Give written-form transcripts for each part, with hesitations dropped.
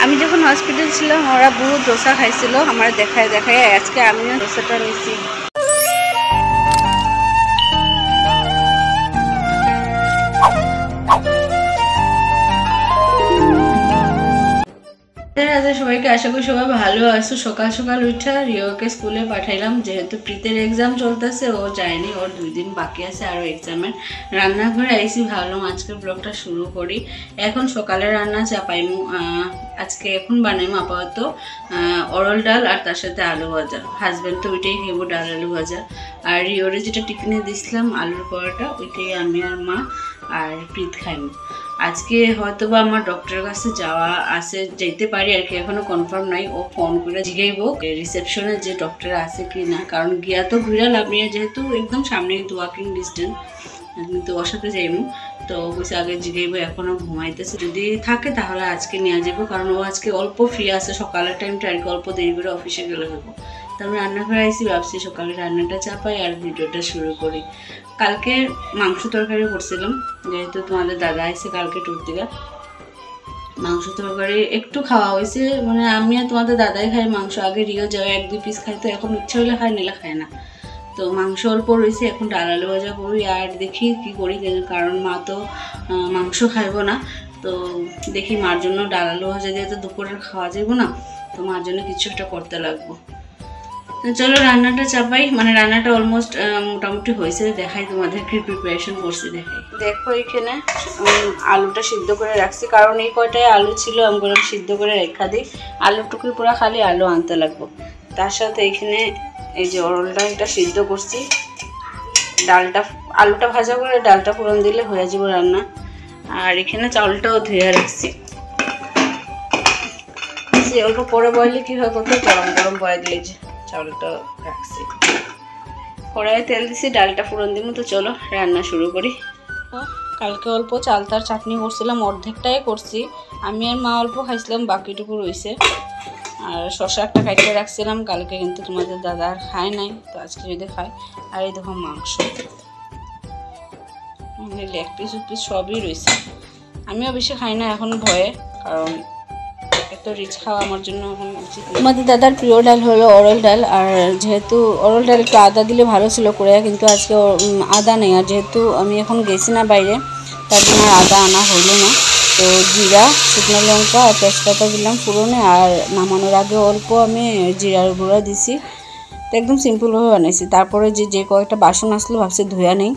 আমি যখন হসপিটাল ছিলাম ওরা বহুত দোসা খাইছিল আমার দেখায় দেখায় আজকে আমিও দোসাটা রয়েছি। সবাইকে আশা করি সবাই ভালো আছো। সকাল সকাল উঠা রিওকে স্কুলে পাঠাইলাম, যেহেতু প্রীতের এক্সাম চলতেছে, ও যায়নি, ওর 2 দিন বাকি আছে আরও এক্সামের। রান্নাঘরে আইসি, ভাবলাম আজকের ব্লগটা শুরু করি। এখন সকালে রান্না চাপাইমু, আজকে এখন বানাইমু আপাতত অরল ডাল আর তার সাথে আলু ভাজা। হাজব্যান্ড তো ওইটাই খাইব, ডাল আলু ভাজা। আর রিওরে যেটা টিফিনে দিছিলাম আলুর পরোটা, ওইটাই আমি আর মা আর প্রীত খাইমু। আজকে হয়তো বা আমার ডক্টরের কাছে যাওয়া আছে, যেতে পারি আর কি, এখনো কনফার্ম নাই। ও ফোন করে জিগাইব রিসেপশনে যে ডক্টর আছে কি না, কারণ গিয়া তো ঘুরা লাভ নিয়ে, যেহেতু একদম সামনে কিন্তু ওয়াকিং ডিস্টেন্স, কিন্তু ওর সাথে যাইমু। তো বসে আগে জিগাইব, এখনো ঘুমাইতেছে, যদি থাকে তাহলে আজকে নিয়ে যাবো, কারণ ও আজকে অল্প ফ্রি আছে সকালের টাইমটা আর কি, অল্প দেরি করে অফিসে গেলে হবো। তো আমি রান্নাঘরে আইসি, ভাবছি সকালে রান্নাটা চাপাই আর ভিডিওটা শুরু করি। কালকে মাংস তরকারি করছিলাম, যেহেতু তোমাদের দাদা আইসে কালকে ট্যুর থেকে। মাংস তরকারি একটু খাওয়া হয়েছে, মানে আমি আর তোমাদের দাদাই খাই মাংস। আগে রিও যাওয়া 1-2 পিস খাইতো, এখন ইচ্ছা হলে খায়, নিলে খায় না। তো মাংস অল্প রয়েছে, এখন ডাল আলু ভাজা করি আর দেখি কি করি, কারণ মা তো মাংস খাইব না। তো দেখি মার জন্য ডাল আলু ভাজা দিয়ে তো দুপুরের খাওয়া যাইব না, তো মার জন্য কিছু একটা করতে লাগবো। চলো রান্নাটা চাপাই, মানে রান্নাটা অলমোস্ট মোটামুটি হয়েছে, দেখাই তোমাদের কি প্রিপারেশন করছি দেখাই। দেখো এখানে আলুটা সিদ্ধ করে রাখছি, কারণ এই কয়টায় আলু ছিল আমি বললাম সিদ্ধ করে রেখা দিই, আলুটুকু পুরো খালি আলু আনতে লাগবো। তার সাথে এখানে এই যে অরলটা এটা সিদ্ধ করছি, ডালটা আলুটা ভাজা করে ডালটা ফোড়ন দিলে হয়ে যাবে রান্না। আর এখানে চাউলটাও ধুয়ে রাখছি, অল্প পরে বয়লে কি হয় করতে, গরম গরম বয়ে দিলে যে চাউলটা রাখছি। কড়াইয়ে তেল দিছি, ডালটা ফোড়ন দিব। তো চলো রান্না শুরু করি। কালকে অল্প চালতার চাটনি করছিলাম, অর্ধেকটাই করছি, আমি আর মা অল্প খাইছিলাম, বাকিটুকু রয়েছে। আর শসা একটা কাটিয়ে রাখছিলাম কালকে, কিন্তু তোমাদের দাদা আর খায় নাই, তো আজকে যদি খায়। আর এই দেখো মাংস, লেগ পিস পিস সবই রয়েছে। আমিও বেশি খাই না এখন ভয়ে, কারণ এত রিচ খাওয়া আমার জন্য এখন উচিত। আমাদের দাদার প্রিয় ডাল হলো অরল ডাল, আর যেহেতু অরল ডাল একটু আদা দিলে ভালো ছিল করে, কিন্তু আজকে আদা নেই। আর যেহেতু আমি এখন গেছি না বাইরে, তার জন্য আদা আনা হলো না। তো জিরা, শুকনো লঙ্কা আর তেজপাতা দিলাম ফোড়নে, আর নামানোর আগে অল্প আমি জিরার গুঁড়া দিছি। তো একদম সিম্পলভাবে বানাইছি। তারপরে যে কয়েকটা বাসন আসলো ভাবছি ধুয়া নেই,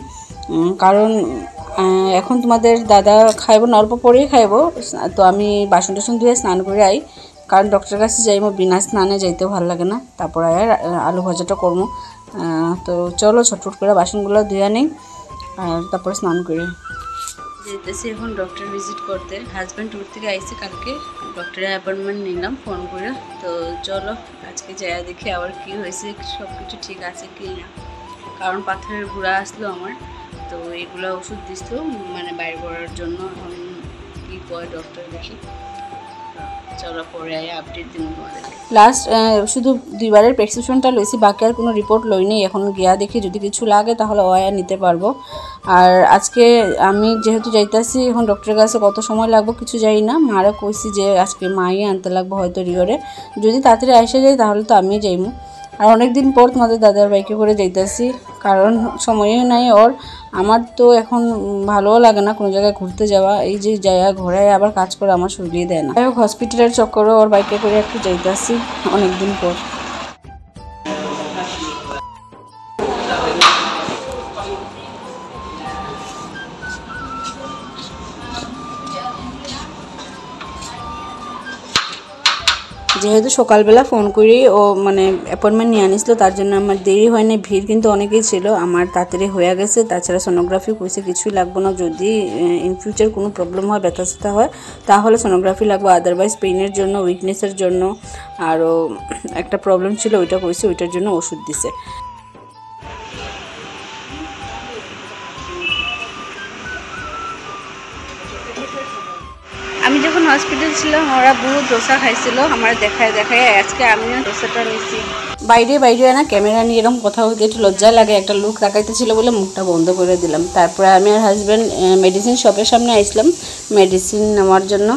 কারণ এখন তোমাদের দাদা খাইব না, অল্প পরেই খাইব। তো আমি বাসন টাসন ধুয়ে স্নান করে আই, কারণ ডক্টরের কাছে যাইব, বিনা স্নানে যাইতেও ভালো লাগে না। তারপর আলু ভাজাটা করবো। তো চলো ছটফট করে বাসনগুলো ধুয়ে নেই আর তারপরে স্নান করে যেতেছি এখন ডক্টর ভিজিট করতে। হাজব্যান্ড ট্যুর থেকে আইসি কালকে, ডক্টরের অ্যাপয়েন্টমেন্ট নিলাম ফোন করে। তো চলো আজকে যাই দেখি আবার কি হয়েছে, সব কিছু ঠিক আছে কি না, কারণ পাথরের গুঁড়া আসলো আমার। তো এগুলো ওষুধ দিত মানে বাইরে পড়ার জন্য, এখন কি কয় ডক্টর দেখি। চলো পরে আপডেট দিন তোমাদেরকে। লাস্ট শুধু 2 বারের প্রেসক্রিপশনটা লইছি, বাকি আর কোনো রিপোর্ট লইনি। এখন গিয়া দেখি যদি কিছু লাগে তাহলে ওয়া নিতে পারবো। আর আজকে আমি যেহেতু যাইতেছি এখন ডক্টরের কাছে, কত সময় লাগবে কিছু জানি না। মারা কইছি যে আজকে মাই আনতে লাগবো হয়তো রিওরে, যদি তাড়াতাড়ি এসে যাই তাহলে তো আমি যাইমু। আর অনেক দিন পর তোমাদের দাদার বাইকে করে যাইতেছি, কারণ সময়ই নাই ওর। আমার তো এখন ভালোও লাগে না কোনো জায়গায় ঘুরতে যাওয়া, এই যে জায়গা ঘোরায় আবার কাজ করে আমার শরীরে দেয় না। হসপিটালের চক্করে ওর বাইকে করে একটু যাইতেছি অনেক দিন পর। যেহেতু সকালবেলা ফোন করি ও মানে অ্যাপয়েন্টমেন্ট নিয়ে আনিছিল, তার জন্য আমার দেরি হয়নি। ভিড় কিন্তু অনেকেই ছিল, আমার তাড়াতাড়ি হয়ে গেছে। তাছাড়া সোনোগ্রাফি কইছে কিছুই লাগবে না, যদি ইন ফিউচার কোনো প্রবলেম হয়, ব্যথা স্যাথা হয় তাহলে সোনোগ্রাফি লাগবে, আদারওয়াইজ পেইনের জন্য, উইকনেসের জন্য আরও একটা প্রবলেম ছিল ওইটা কইছে, ওইটার জন্য ওষুধ দিছে। আমি যখন হসপিটাল ছিলাম ওরা বহুত দোসা খাইছিল আমার দেখায় দেখায়, আজকে আমিও দোসাটা রয়েছি। বাইরে বাইরে না ক্যামেরা নিয়ে এরকম কথা বলতে একটু লজ্জা লাগে, একটা লোক তাকাইতেছিল বলে মুখটা বন্ধ করে দিলাম। তারপরে আমি আর হাজব্যান্ড মেডিসিন শপের সামনে আসলাম মেডিসিন নেওয়ার জন্য।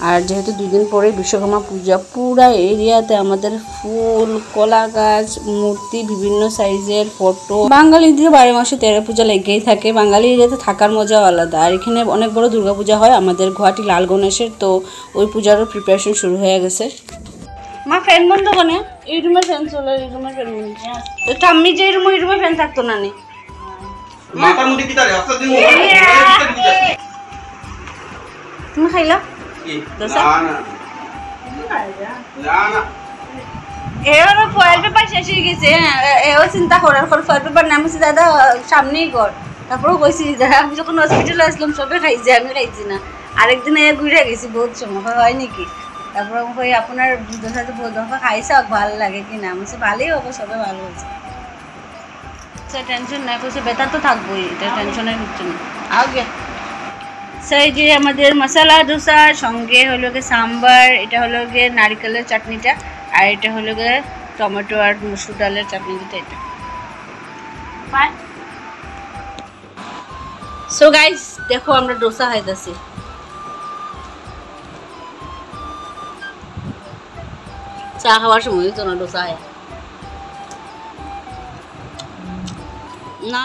আর যেহেতু 2 দিন পরে বিশ্বকর্মা পূজা, পুরা এরিয়াতে আমাদের ফুল, কলা গাছ, মূর্তি, বিভিন্ন সাইজের ফটো, বাঙালিদের 12 মাসে 13 পূজা লেগেই থাকে। বাঙালি এরিয়াতে থাকার মজাও আলাদা। আর এখানে অনেক বড় দুর্গাপূজা হয় আমাদের গুয়াহাটি লাল গণেশের, তো ওই পূজারও প্রিপারেশন শুরু হয়ে গেছে। মা ফ্যান বন্ধ করে, এই রুমে ফ্যান চলে, এই রুমে ফ্যান বন্ধ। ঠাম্মি যে রুমে, এই রুমে ফ্যান থাকতো না নি। মাথার মধ্যে কি তারে আস্তে দিন তুমি খাইলা দোসা? না না এর ফয়েল পেপার শেষ হয়ে গেছে। এও চিন্তা করার পর ফয়েল পেপার নামছি দাদা সামনেই কর। তারপরেও কইছি আমি যখন হসপিটালে আসলাম সবে খাইছে, আমি খাইছি না। আরেকদিন এ ঘুরে গেছি বহুত সময়, হয় নাকি? তারপরে কই আপনার দোসা তো বহুত দফা খাইছে, ভালো লাগে কিনা? আমি বলছি ভালোই হবে, সবে ভালো হয়েছে। টেনশন নাই, কইছে বেতা তো থাকবোই, এটা টেনশনের কিছু না। আগে সেই যে আমাদের মশলা ডোসা সঙ্গে হলো গিয়ে সাম্বার, এটা হলো গিয়ে নারকেলের চাটনিটা, আর এটা হলো গিয়ে টমেটো আর মসুর ডালের চাটনিটা। এটা সো গাইস দেখো আমরা ডোসা খাইতেছি। চা খাওয়ার সময় তো না ডোসা হয় না।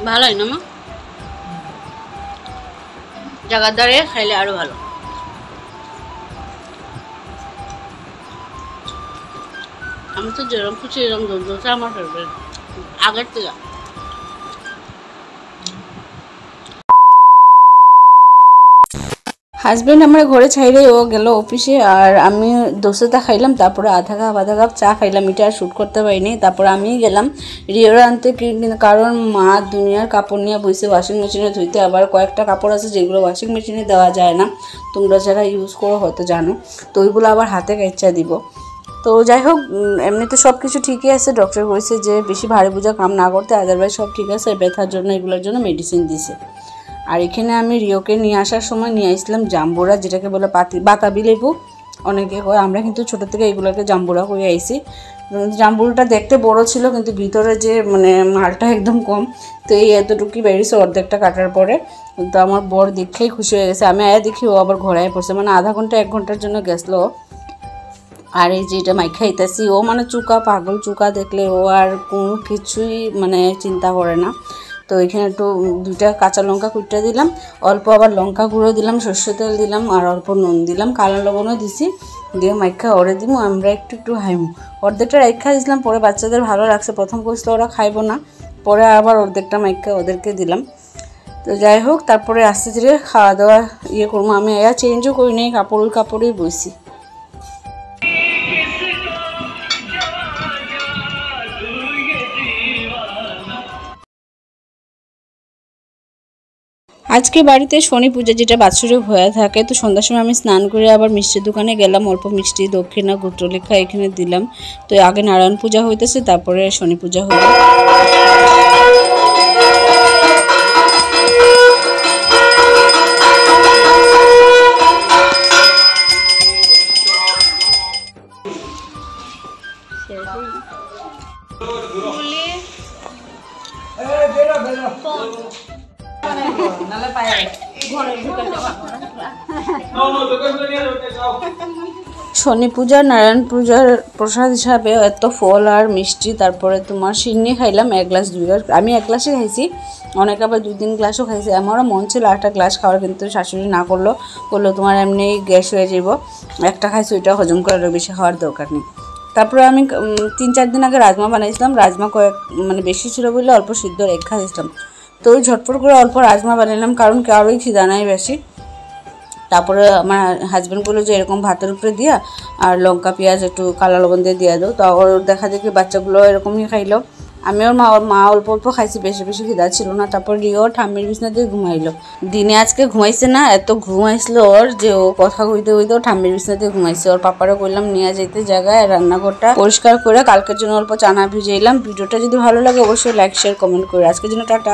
ভালো হয় না মা, জায়গার দ্বারে খাইলে আরো ভালো। আমি তো যেরকম খুশি এরকম দোসা আমার ফেভারিট আগের থেকে। হাজব্যান্ড আমার ঘরে ছাইরে ও গেল অফিসে, আর আমি দোসাটা খাইলাম, তারপরে আধা কাপ চা খাইলাম। এটা আর শ্যুট করতে পারিনি। তারপরে আমি গেলাম রিওর আনতে, কারণ মা দুনিয়ার কাপড় নিয়ে বসে ওয়াশিং মেশিনে ধুইতে। আবার কয়েকটা কাপড় আছে যেগুলো ওয়াশিং মেশিনে দেওয়া যায় না, তোমরা যারা ইউজ করো হয়তো জানো, তো ওইগুলো আবার হাতে কাইচা দিব। তো যাই হোক, এমনিতে সব কিছু ঠিকই আছে। ডক্টর বলছে যে বেশি ভারী বোঝা কাম না করতে, আদারওয়াইজ সব ঠিক আছে। ব্যথার জন্য এগুলোর জন্য মেডিসিন দিছে। আর এখানে আমি রিওকে নিয়ে আসার সময় নিয়ে আসলাম জাম্বুরা, যেটাকে বলে বাতাবি লেবু অনেকে কয়। আমরা কিন্তু ছোটো থেকে এগুলোকে জাম্বুরা করে আইছি। জাম্বুরটা দেখতে বড় ছিল, কিন্তু ভিতরে যে মানে মালটা একদম কম। তো এই এতটুকুই বেরিয়েছে অর্ধেকটা কাটার পরে। তো আমার বর দেখেই খুশি হয়ে গেছে। আমি আয়া দেখি ও আবার ঘোরায় পড়ছে, মানে আধা ঘন্টা 1 ঘন্টার জন্য গেছিলো। আর এই যে এটা মাইখা খাইতেছি, ও মানে চুকা পাগল, চুকা দেখলে ও আর কোনো কিছুই মানে চিন্তা করে না। তো এখানে একটু 2টা কাঁচা লঙ্কা কুটটা দিলাম, অল্প আবার লঙ্কা গুঁড়ো দিলাম, সর্ষে তেল দিলাম, আর অল্প নুন দিলাম, কালো লবণও দিছি। দিয়ে মাইখা ওরে দিব, আমরা একটু হাইমু। অর্ধেকটা রাইখা দিয়েছিলাম, পরে বাচ্চাদের ভালো লাগছে। প্রথম কইছিল ওরা খাইবো না, পরে আবার অর্ধেকটা মাইখা ওদেরকে দিলাম। তো যাই হোক, তারপরে আস্তে ধীরে খাওয়া দাওয়া করবো। আমি চেঞ্জও করি নাই, কাপড়েই বসি। আজকে বাড়িতে শনি পূজা, যেটা বাৎসরিক হয়ে থাকে। তো সন্ধ্যার সময় আমি স্নান করে আবার মিষ্টির দোকানে গেলাম, অল্প মিষ্টি, দক্ষিণা, গোত্রলেখা এখানে দিলাম। তো আগে নারায়ণ পূজা হইতেছে, তারপরে শনি পূজা হলো। শনি পূজা, নারায়ণ পূজার প্রসাদ হিসাবে এত ফল আর মিষ্টি, তারপরে তোমার সিন্নি খাইলাম 1 গ্লাস 2 গ্লাস। আমি 1 গ্লাসই খাইছি, অনেকে আবার 2-3 গ্লাসও খাইছে। আমারও মন ছিল 8টা গ্লাস খাওয়ার, কিন্তু শাশুড়ি না করলো তোমার এমনি গ্যাস হয়ে যাব, একটা খাইছি, ওইটা হজম করার বেশি খাওয়ার দরকার নেই। তারপরে আমি 3-4 দিন আগে রাজমা বানাইছিলাম। রাজমা মানে বেশি ছিল বলে অল্প সিদ্ধ রেখা দিয়েছিলাম। তো ওই ঝটপট করে অল্প রাজমা বানালাম, কারণ কারোই খিদা নাই বেশি। তারপরে আমার হাজব্যান্ড বললো যে এরকম ভাতের উপরে দিয়া আর লঙ্কা পেঁয়াজ একটু কালো লবণ দিয়ে দাও। তো ওর দেখা দেখি বাচ্চাগুলো এরকমই খাইলো। আমি ওর মা অল্প অল্প খাইছি, বেশি বেশি খিদা ছিল না। তারপর রিও ঠাম্মির বিছনাতে ঘুমাইলো। দিনে আজকে ঘুমাইছে না, এত ঘুমাইছিল ওর যে ও কথা কইতে কইতেও ঠাম্মির বিছনাতে ঘুমাইছে। ওর পাপারও বললাম নিয়ে যেতে জায়গায়, রান্নাঘরটা পরিষ্কার করে কালকের জন্য অল্প চানা ভিজাইলাম। ভিডিওটা যদি ভালো লাগে অবশ্যই লাইক শেয়ার কমেন্ট করে। আজকের জন্য টাটা।